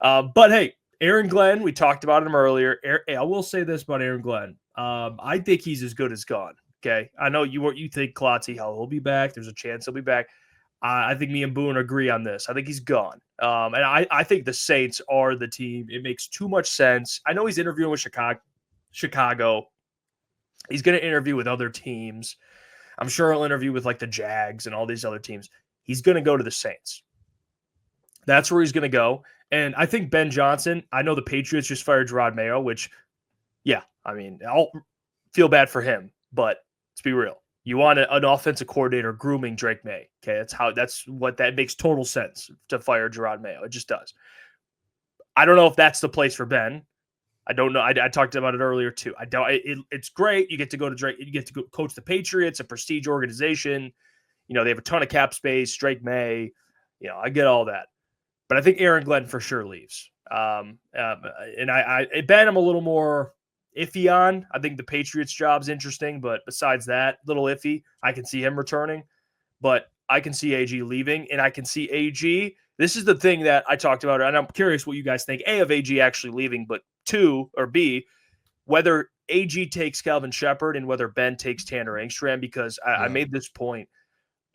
But hey, Aaron Glenn, we talked about him earlier. I will say this about Aaron Glenn. I think he's as good as gone. Okay, I know you think Klotz, how he'll be back. There's a chance he'll be back. I think me and Boone agree on this. I think he's gone. And I think the Saints are the team. It makes too much sense. I know he's interviewing with Chicago. He's going to interview with other teams. I'm sure he'll interview with like the Jags and all these other teams. He's going to go to the Saints. That's where he's going to go. And I think Ben Johnson, I know the Patriots just fired Gerard Mayo, which, yeah, I mean, I'll feel bad for him, but let's be real. You want an offensive coordinator grooming Drake May. Okay, that makes total sense to fire Gerard Mayo. It just does. I don't know if that's the place for Ben. I don't know. I talked about it earlier too. It's great. You get to go to Drake. You get to go coach the Patriots, a prestige organization. You know, they have a ton of cap space. Drake May. You know, I get all that. But I think Aaron Glenn for sure leaves. And Ben, I'm a little more iffy on. I think the Patriots job's interesting, but besides that, little iffy. I can see him returning, but I can see AG leaving, and I can see AG. This is the thing that I talked about, and I'm curious what you guys think. A, of AG actually leaving, but two, or B, whether AG takes Calvin Shepard and whether Ben takes Tanner Engstrand, because I made this point.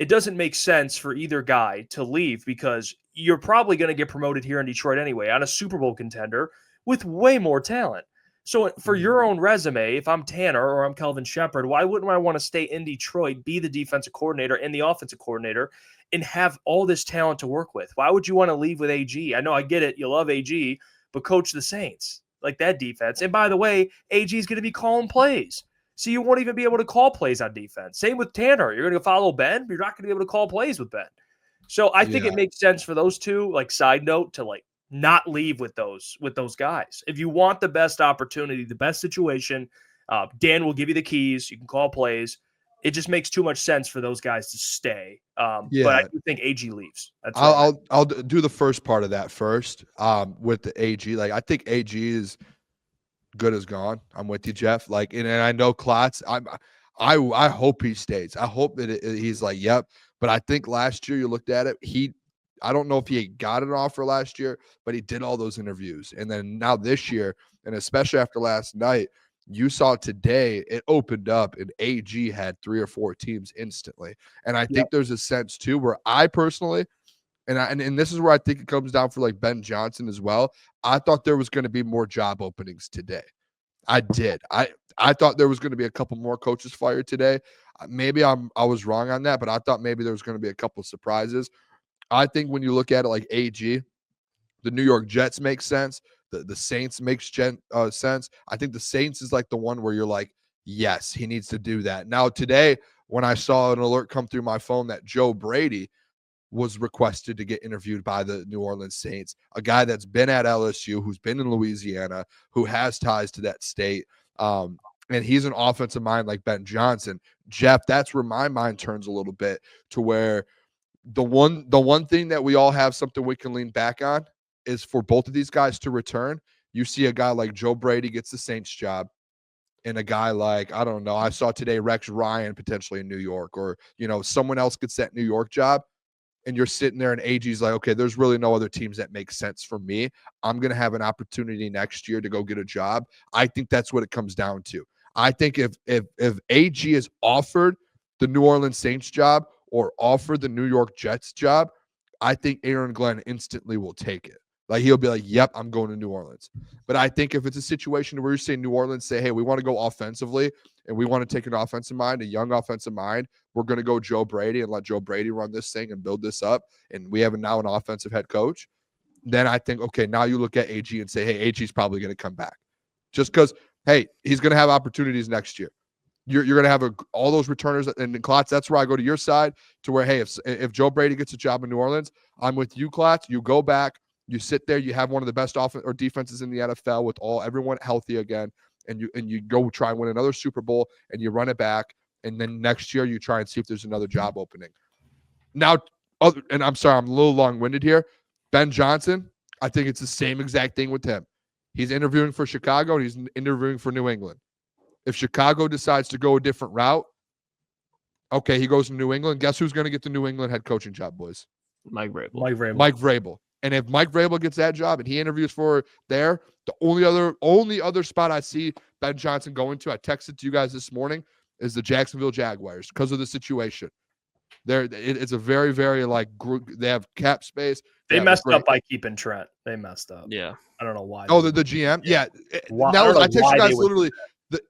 It doesn't make sense for either guy to leave because you're probably going to get promoted here in Detroit anyway on a Super Bowl contender with way more talent. So for your own resume, if I'm Tanner or I'm Calvin Shepard, why wouldn't I want to stay in Detroit, be the defensive coordinator and the offensive coordinator, and have all this talent to work with? Why would you want to leave with AG? I know I get it. You love AG, but coach the Saints, like that defense. And by the way, AG is going to be calling plays. So you won't even be able to call plays on defense. Same with Tanner. You're going to follow Ben, but you're not going to be able to call plays with Ben. So I think it makes sense for those two, like side note, to like not leave with those guys. If you want the best opportunity, the best situation, Dan will give you the keys. You can call plays. It just makes too much sense for those guys to stay. But I do think AG leaves. That's I'll do the first part of that first with the AG. Like I think AG is good as gone. I'm with you, Jeff. Like, and I know Klotz. I hope he stays. I hope that he's like, yep. But I think last year you looked at it. I don't know if he got an offer last year, but he did all those interviews. And then now this year, and especially after last night, you saw today it opened up and AG had 3 or 4 teams instantly. And I think there's a sense too where I personally, and this is where I think it comes down for like Ben Johnson as well. I thought there was going to be more job openings today. I did. I thought there was going to be a couple more coaches fired today. Maybe I was wrong on that, but I thought maybe there was going to be a couple surprises. I think when you look at it like AG, the New York Jets make sense. The Saints makes sense. I think the Saints is like the one where you're like, yes, he needs to do that. Now today, when I saw an alert come through my phone that Joe Brady was requested to get interviewed by the New Orleans Saints, a guy that's been at LSU, who's been in Louisiana, who has ties to that state. And he's an offensive mind like Ben Johnson. Jeff, that's where my mind turns a little bit to where the one thing that we all have something we can lean back on is for both of these guys to return. You see a guy like Joe Brady gets the Saints job, and a guy like, I don't know, I saw today Rex Ryan potentially in New York, or, you know, someone else gets that New York job, and you're sitting there and AG's like, okay, there's really no other teams that make sense for me. I'm going to have an opportunity next year to go get a job. I think that's what it comes down to. I think if AG is offered the New Orleans Saints job or offered the New York Jets job, I think Aaron Glenn instantly will take it. Like, he'll be like, yep, I'm going to New Orleans. But I think if it's a situation where you're saying New Orleans say, hey, we want to go offensively and we want to take an offensive mind, a young offensive mind, we're going to go Joe Brady and let Joe Brady run this thing and build this up, and we have now an offensive head coach, then I think, okay, now you look at AG and say, hey, AG's probably going to come back. Just because, hey, he's going to have opportunities next year. You're going to have all those returners. And Klotz, that's where I go to your side, to where, hey, if Joe Brady gets a job in New Orleans, I'm with you, Klotz. You go back, you sit there, you have one of the best offense or defenses in the NFL with everyone healthy again, and you go try and win another Super Bowl, and you run it back, and then next year you try and see if there's another job opening. Now, and I'm sorry, I'm a little long-winded here. Ben Johnson, I think it's the same exact thing with him. He's interviewing for Chicago, and he's interviewing for New England. If Chicago decides to go a different route, okay, he goes to New England. Guess who's going to get the New England head coaching job, boys? Mike Vrabel. Mike Vrabel. And if Mike Vrabel gets that job and he interviews for there, the only other spot I see Ben Johnson going to, I texted to you guys this morning, is the Jacksonville Jaguars because of the situation. It's a very, very group. They have cap space. They messed up by keeping Trent. They messed up. Yeah. I don't know why. Oh, the GM? Yeah. I text you guys literally.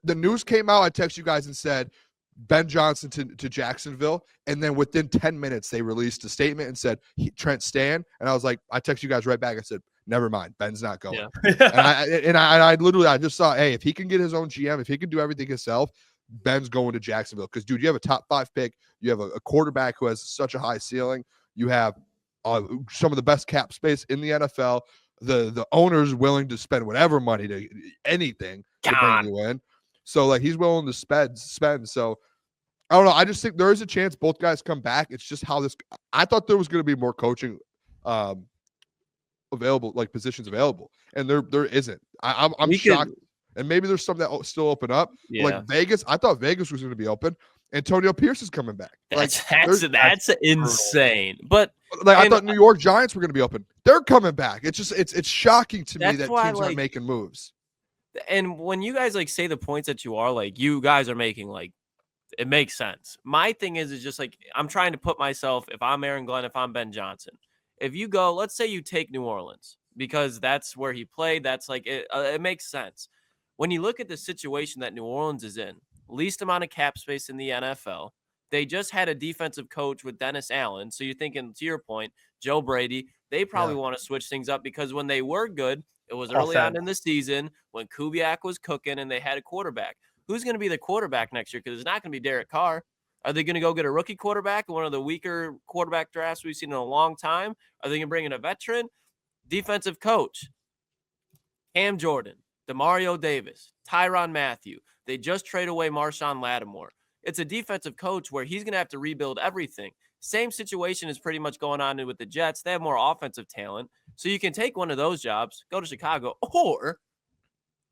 The news came out. I text you guys and said Ben Johnson to Jacksonville. And then within 10 minutes, they released a statement and said, Trent Stan. And I was like, I text you guys right back. I said, never mind. Ben's not going. Yeah. and I literally, I just saw, hey, if he can get his own GM, if he can do everything himself, Ben's going to Jacksonville. Because, dude, you have a top 5 pick. You have a quarterback who has such a high ceiling. You have some of the best cap space in the NFL. The owner's willing to spend whatever money to anything to bring you in. So, he's willing to spend. So, I don't know. I just think there is a chance both guys come back. It's just how this – I thought there was going to be more coaching available, positions available. And there isn't. I'm shocked. And maybe there's some that still open up. Yeah. Vegas, I thought Vegas was going to be open. Antonio Pierce is coming back. That's insane. But I thought New York Giants were going to be open. They're coming back. It's just it's shocking to me that teams aren't making moves. And when you guys say the points that you are you guys are making it makes sense. My thing is just I'm trying to put myself, if I'm Aaron Glenn, if I'm Ben Johnson, if you go, let's say you take New Orleans because that's where he played. That's it makes sense. When you look at the situation that New Orleans is in, least amount of cap space in the NFL. They just had a defensive coach with Dennis Allen. So you're thinking, to your point, Joe Brady, they probably want to switch things up because when they were good, it was early on in the season when Kubiak was cooking and they had a quarterback. Who's going to be the quarterback next year? Because it's not going to be Derek Carr. Are they going to go get a rookie quarterback, one of the weaker quarterback drafts we've seen in a long time? Are they going to bring in a veteran? Defensive coach, Cam Jordan, Demario Davis, Tyrann Mathieu. They just trade away Marshawn Lattimore. It's a defensive coach where he's going to have to rebuild everything. Same situation is pretty much going on with the Jets. They have more offensive talent. So you can take one of those jobs, go to Chicago, or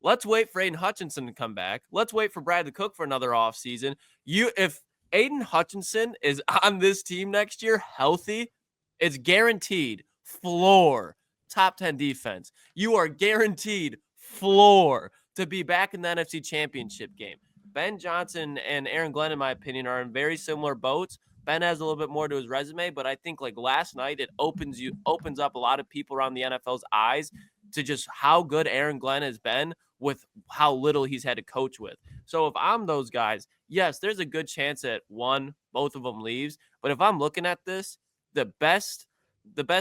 let's wait for Aiden Hutchinson to come back. Let's wait for Bradley Cook for another offseason. If Aiden Hutchinson is on this team next year healthy, it's guaranteed floor, top 10 defense. You are guaranteed floor to be back in the NFC Championship game. Ben Johnson and Aaron Glenn, in my opinion, are in very similar boats. Ben has a little bit more to his resume, but I think last night it opens up a lot of people around the NFL's eyes to just how good Aaron Glenn has been with how little he's had to coach with. So if I'm those guys, yes, there's a good chance that both of them leaves. But if I'm looking at this, the best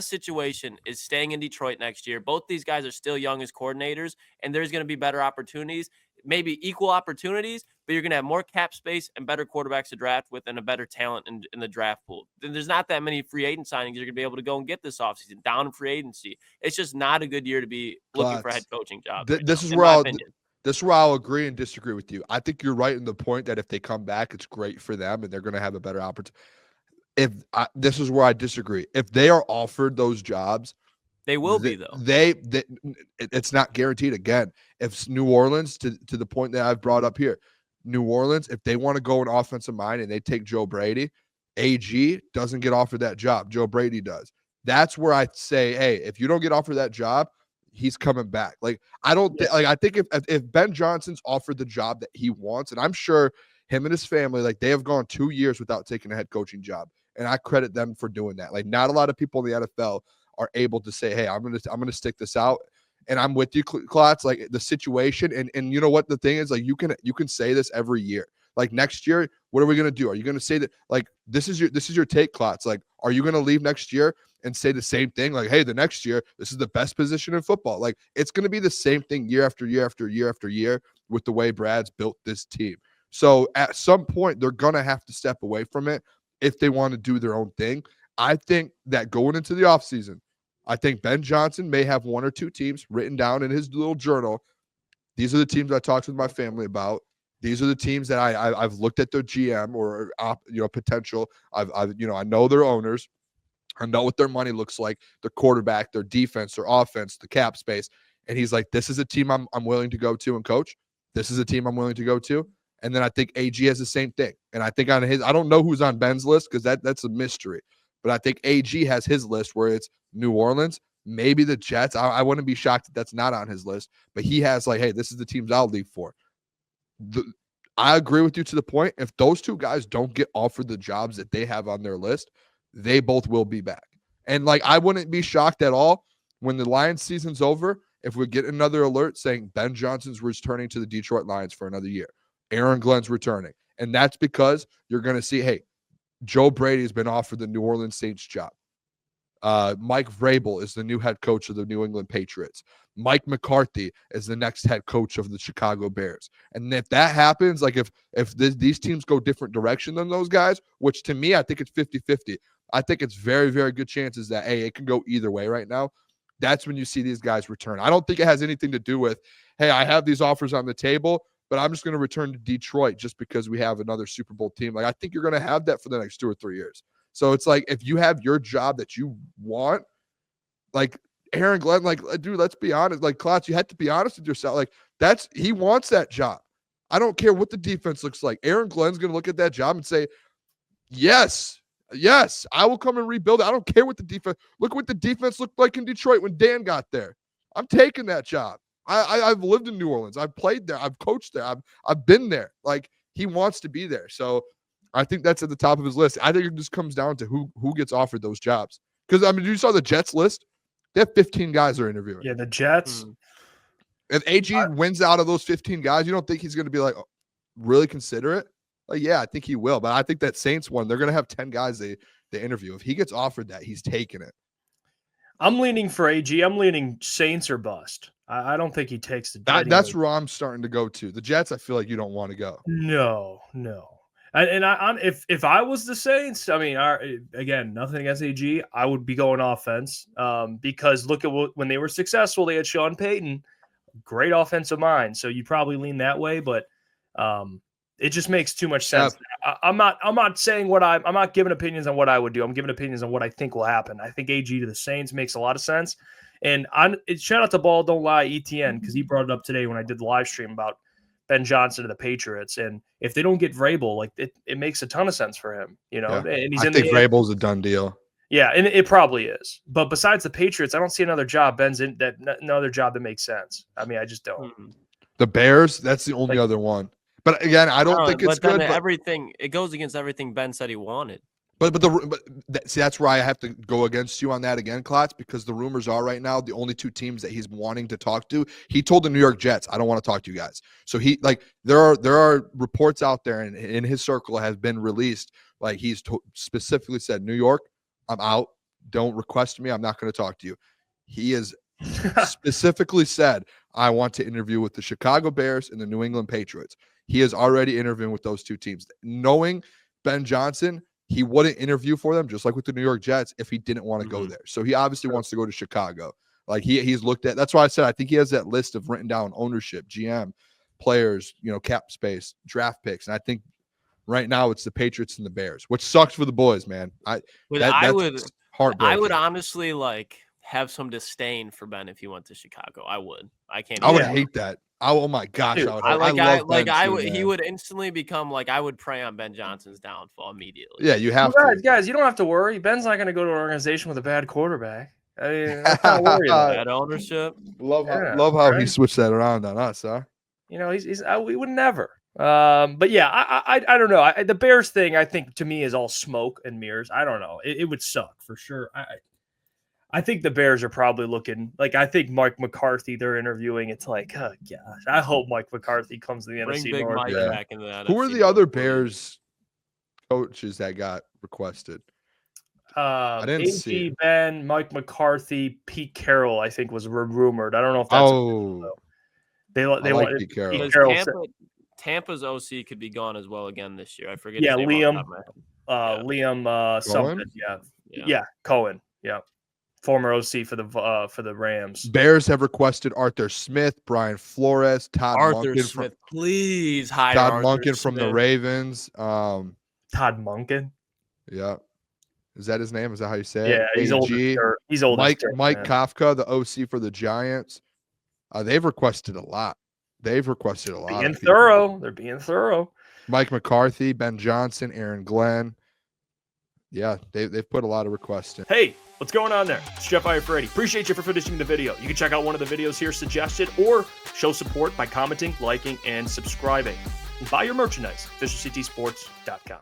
situation is staying in Detroit next year. Both these guys are still young as coordinators, and there's going to be better opportunities, maybe equal opportunities, but you're going to have more cap space and better quarterbacks to draft with and a better talent in the draft pool. Then there's not that many free agent signings you're going to be able to go and get this offseason down in free agency. It's just not a good year to be looking for a head coaching job. This is where I'll agree and disagree with you. I think you're right in the point that if they come back, it's great for them and they're going to have a better opportunity. This is where I disagree. If they are offered those jobs, they will be though. It's not guaranteed. Again, if New Orleans, to the point that I've brought up here, New Orleans, if they want to go an offensive mind and they take Joe Brady, AG doesn't get offered that job. Joe Brady does. That's where I say, hey, if you don't get offered that job, he's coming back. I think if Ben Johnson's offered the job that he wants, and I'm sure him and his family, they have gone 2 years without taking a head coaching job. And I credit them for doing that. Not a lot of people in the NFL are able to say, hey, I'm gonna stick this out. And I'm with you, Klotz, the situation. And you know what the thing is? You can say this every year. Next year, what are we gonna do? Are you gonna say that this is your take, Klotz? Are you gonna leave next year and say the same thing? Hey, the next year, this is the best position in football. It's gonna be the same thing year after year after year after year with the way Brad's built this team. So at some point, they're gonna have to step away from it if they want to do their own thing. I think that going into the offseason, I think Ben Johnson may have 1 or 2 teams written down in his little journal. These are the teams I talked with my family about. These are the teams that I've looked at their GM or potential. I know their owners. I know what their money looks like, their quarterback, their defense, their offense, the cap space. And he's like, this is a team I'm willing to go to and coach. This is a team I'm willing to go to. And then I think AG has the same thing. And I think on his, I don't know who's on Ben's list because that's a mystery. But I think AG has his list where it's New Orleans, Maybe the Jets. I wouldn't be shocked if that's not on his list. But he has like, hey, this is the teams I'll leave for. I agree with you to the point. If those two guys don't get offered the jobs that they have on their list, they both will be back. And like, I wouldn't be shocked at all when the Lions season's over if we get another alert saying Ben Johnson's returning to the Detroit Lions for another year. Aaron Glenn's returning. And that's because you're going to see, hey, Joe Brady's been offered the New Orleans Saints job. Mike Vrabel is the new head coach of the New England Patriots. Mike McCarthy is the next head coach of the Chicago Bears. And if that happens, like if these teams go different direction than those guys, which to me, I think it's 50-50. I think it's very, very good chances that, hey, it can go either way right now. That's when you see these guys return. I don't think it has anything to do with, hey, I have these offers on the table, but I'm just going to return to Detroit just because we have another Super Bowl team. Like, I think you're going to have that for the next 2 or 3 years. So it's like, if you have your job that you want, like Aaron Glenn, like, dude, let's be honest. Like, Klotz, you had to be honest with yourself. Like, he wants that job. I don't care what the defense looks like. Aaron Glenn's going to look at that job and say, yes, I will come and rebuild it. I don't care what the defense, look what the defense looked like in Detroit when Dan got there. I'm taking that job. I've lived in New Orleans. I've played there. I've coached there. I've been there. Like, he wants to be there. So I think that's at the top of his list. I think it just comes down to who gets offered those jobs. Because, I mean, you saw the Jets list. They have 15 guys they're interviewing. Yeah, the Jets. If AG wins out of those 15 guys, you don't think he's going to be like, oh, really consider it? Like, yeah, I think he will. But I think that Saints one, they're going to have 10 guys they interview. If he gets offered that, he's taking it. I'm leaning for AG. I'm leaning Saints or bust. I don't think he takes the That's where I'm starting to go to. The Jets, I feel like you don't want to go. No. And if I was the Saints, I mean, again, nothing against AG, I would be going offense because look at when they were successful, they had Sean Payton, great offensive mind. So you probably lean that way, but it just makes too much sense. Yeah. I'm not saying I'm not giving opinions on what I would do. I'm giving opinions on what I think will happen. I think AG to the Saints makes a lot of sense. And shout out to Ball Don't Lie ETN because he brought it up today when I did the live stream about Ben Johnson to the Patriots. And if they don't get Vrabel, like it makes a ton of sense for him, you know. Yeah. And I think Vrabel's a done deal. Yeah, and it probably is. But besides the Patriots, I don't see another job another job that makes sense. I mean, I just don't. The Bears, that's the only other one. But again, I don't think it's good. It goes against everything Ben said he wanted. See, that's where I have to go against you on that again, Klotz, because the rumors are right now the only two teams that he's wanting to talk to. He told the New York Jets, "I don't want to talk to you guys." So there are reports out there, and in his circle has been released. Like he's specifically said, "New York, I'm out. Don't request me. I'm not going to talk to you." He has specifically said, "I want to interview with the Chicago Bears and the New England Patriots." He is already interviewing with those two teams, knowing Ben Johnson. He wouldn't interview for them, just like with the New York Jets, if he didn't want to go there. So he obviously wants to go to Chicago. Like he's looked at. That's why I said I think he has that list of written down ownership, GM, players, cap space, draft picks, and I think right now it's the Patriots and the Bears, which sucks for the boys, man. I would honestly have some disdain for Ben if he went to Chicago. I would. I would hate that. Oh my gosh! Dude, I would. He would instantly become I would prey on Ben Johnson's downfall immediately. Yeah, you have to. Guys, you don't have to worry. Ben's not going to go to an organization with a bad quarterback. I mean, I'm not worried about that ownership. Love how he switched that around on us, huh? We would never. But yeah, I don't know. The Bears thing, I think, to me, is all smoke and mirrors. I don't know. It would suck for sure. I think the Bears are probably looking I think Mike McCarthy they're interviewing. It's oh gosh, I hope Mike McCarthy comes to the NFC North. Mike back into that. Who are the other Bears coaches that got requested? I didn't see Ben, Mike McCarthy, Pete Carroll. I think was rumored. I don't know if that's they want Pete Carroll. Pete Carroll. Tampa's OC could be gone as well again this year. I forget. Yeah, his name Liam something. Yeah, Cohen. Yeah. Former OC for the Rams. Bears have requested Arthur Smith, Brian Flores, Todd Monken please hire Todd Monken from the Ravens. Todd Monken. Yeah, is that his name? Is that how you say it? Yeah, he's old. He's old. Mike Kafka, the OC for the Giants. They've requested a lot. They're being thorough. They're being thorough. Mike McCarthy, Ben Johnson, Aaron Glenn. yeah, they've put a lot of requests in. Hey, what's going on there? It's Jeff Iafrate. Appreciate you for finishing the video. You can check out one of the videos here suggested or show support by commenting, liking, and subscribing. And buy your merchandise, officialctsports.com.